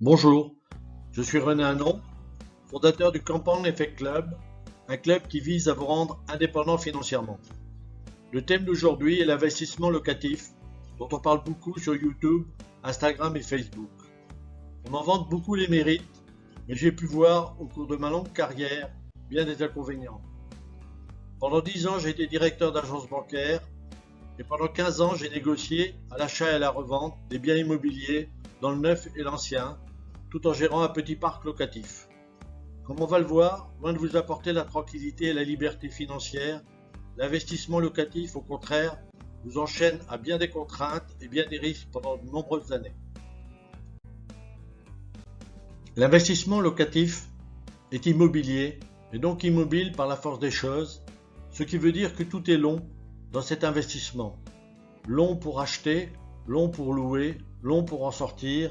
Bonjour, je suis René Anon, fondateur du Compound Effect Club, un club qui vise à vous rendre indépendant financièrement. Le thème d'aujourd'hui est l'investissement locatif, dont on parle beaucoup sur YouTube, Instagram et Facebook. On en vante beaucoup les mérites, mais j'ai pu voir au cours de ma longue carrière bien des inconvénients. Pendant 10 ans, j'ai été directeur d'agence bancaire et pendant 15 ans, j'ai négocié à l'achat et à la revente des biens immobiliers dans le neuf et l'ancien, tout en gérant un petit parc locatif. Comme on va le voir, loin de vous apporter la tranquillité et la liberté financière, l'investissement locatif, au contraire, vous enchaîne à bien des contraintes et bien des risques pendant de nombreuses années. L'investissement locatif est immobilier et donc immobile par la force des choses, ce qui veut dire que tout est long dans cet investissement. Long pour acheter, long pour louer, long pour en sortir.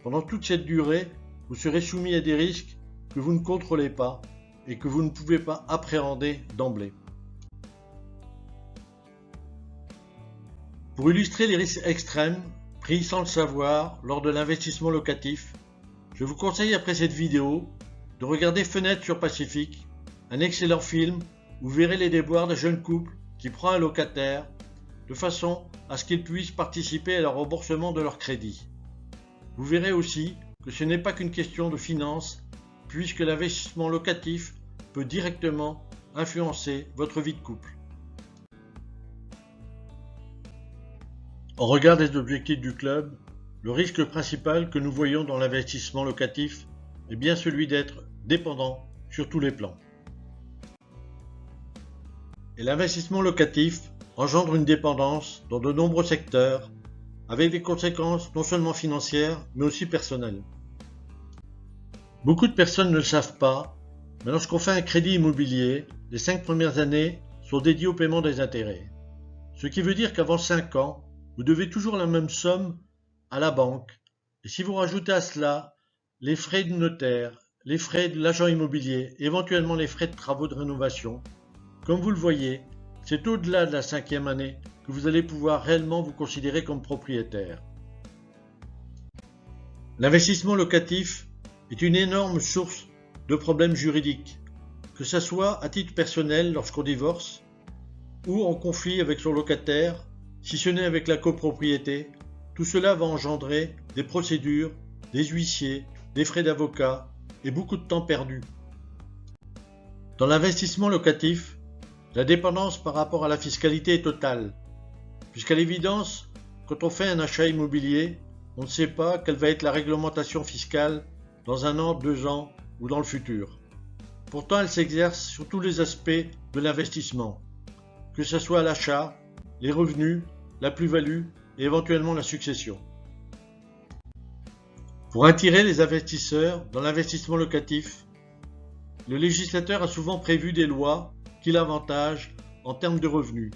Pendant toute cette durée, vous serez soumis à des risques que vous ne contrôlez pas et que vous ne pouvez pas appréhender d'emblée. Pour illustrer les risques extrêmes pris sans le savoir lors de l'investissement locatif, je vous conseille après cette vidéo de regarder Fenêtre sur Pacifique, un excellent film où vous verrez les déboires d'un jeune couple qui prend un locataire de façon à ce qu'ils puissent participer à leur remboursement de leur crédit. Vous verrez aussi que ce n'est pas qu'une question de finances, puisque l'investissement locatif peut directement influencer votre vie de couple. Au regard des objectifs du club, le risque principal que nous voyons dans l'investissement locatif est bien celui d'être dépendant sur tous les plans. Et l'investissement locatif engendre une dépendance dans de nombreux secteurs, avec des conséquences non seulement financières, mais aussi personnelles. Beaucoup de personnes ne le savent pas, mais lorsqu'on fait un crédit immobilier, les 5 premières années sont dédiées au paiement des intérêts. Ce qui veut dire qu'avant 5 ans, vous devez toujours la même somme à la banque. Et si vous rajoutez à cela les frais de notaire, les frais de l'agent immobilier, éventuellement les frais de travaux de rénovation, comme vous le voyez, c'est au-delà de la 5e année que vous allez pouvoir réellement vous considérer comme propriétaire. L'investissement locatif est une énorme source de problèmes juridiques, que ce soit à titre personnel lorsqu'on divorce, ou en conflit avec son locataire, si ce n'est avec la copropriété. Tout cela va engendrer des procédures, des huissiers, des frais d'avocat et beaucoup de temps perdu. Dans l'investissement locatif, la dépendance par rapport à la fiscalité est totale, puisqu'à l'évidence, quand on fait un achat immobilier, on ne sait pas quelle va être la réglementation fiscale dans 1 an, 2 ans ou dans le futur. Pourtant, elle s'exerce sur tous les aspects de l'investissement, que ce soit l'achat, les revenus, la plus-value et éventuellement la succession. Pour attirer les investisseurs dans l'investissement locatif, le législateur a souvent prévu des lois qui l'avantagent en termes de revenus.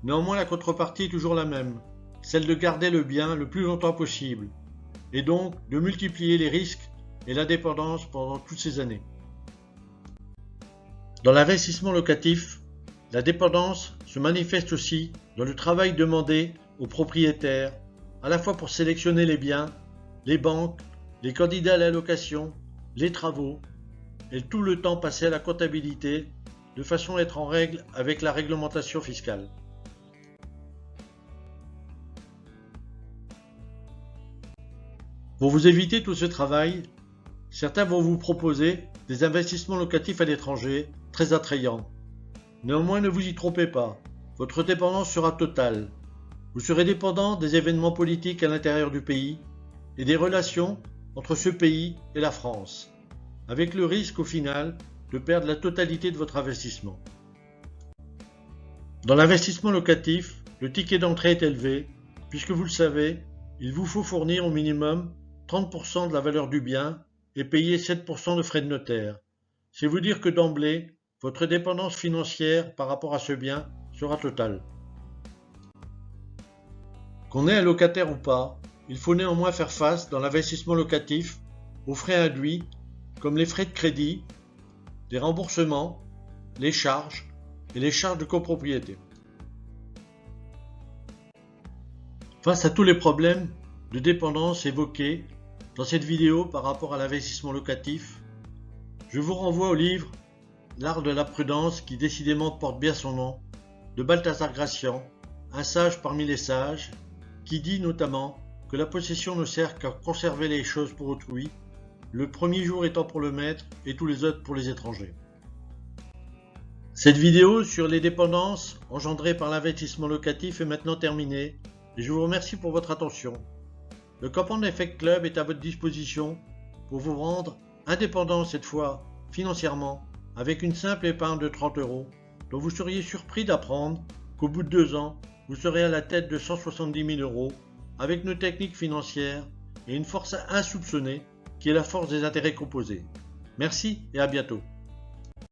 Néanmoins, la contrepartie est toujours la même, celle de garder le bien le plus longtemps possible, et donc de multiplier les risques et la dépendance pendant toutes ces années. Dans l'investissement locatif, la dépendance se manifeste aussi dans le travail demandé aux propriétaires, à la fois pour sélectionner les biens, les banques, les candidats à la location, les travaux, et tout le temps passé à la comptabilité, de façon à être en règle avec la réglementation fiscale. Pour vous éviter tout ce travail, certains vont vous proposer des investissements locatifs à l'étranger très attrayants. Néanmoins, ne vous y trompez pas, votre dépendance sera totale. Vous serez dépendant des événements politiques à l'intérieur du pays et des relations entre ce pays et la France, avec le risque au final de perdre la totalité de votre investissement. Dans l'investissement locatif, le ticket d'entrée est élevé, puisque vous le savez, il vous faut fournir au minimum 30% de la valeur du bien et payer 7% de frais de notaire. C'est vous dire que d'emblée, votre dépendance financière par rapport à ce bien sera totale. Qu'on ait un locataire ou pas, il faut néanmoins faire face dans l'investissement locatif aux frais induits comme les frais de crédit, les remboursements, les charges et les charges de copropriété. Face à tous les problèmes de dépendance évoqués, dans cette vidéo par rapport à l'investissement locatif, je vous renvoie au livre L'art de la prudence qui décidément porte bien son nom, de Balthazar Gracian, un sage parmi les sages, qui dit notamment que la possession ne sert qu'à conserver les choses pour autrui, le premier jour étant pour le maître et tous les autres pour les étrangers. Cette vidéo sur les dépendances engendrées par l'investissement locatif est maintenant terminée et je vous remercie pour votre attention. Le Compound Effect Club est à votre disposition pour vous rendre indépendant cette fois financièrement avec une simple épargne de 30 € dont vous seriez surpris d'apprendre qu'au bout de 2 ans, vous serez à la tête de 170 000 € avec nos techniques financières et une force insoupçonnée qui est la force des intérêts composés. Merci et à bientôt.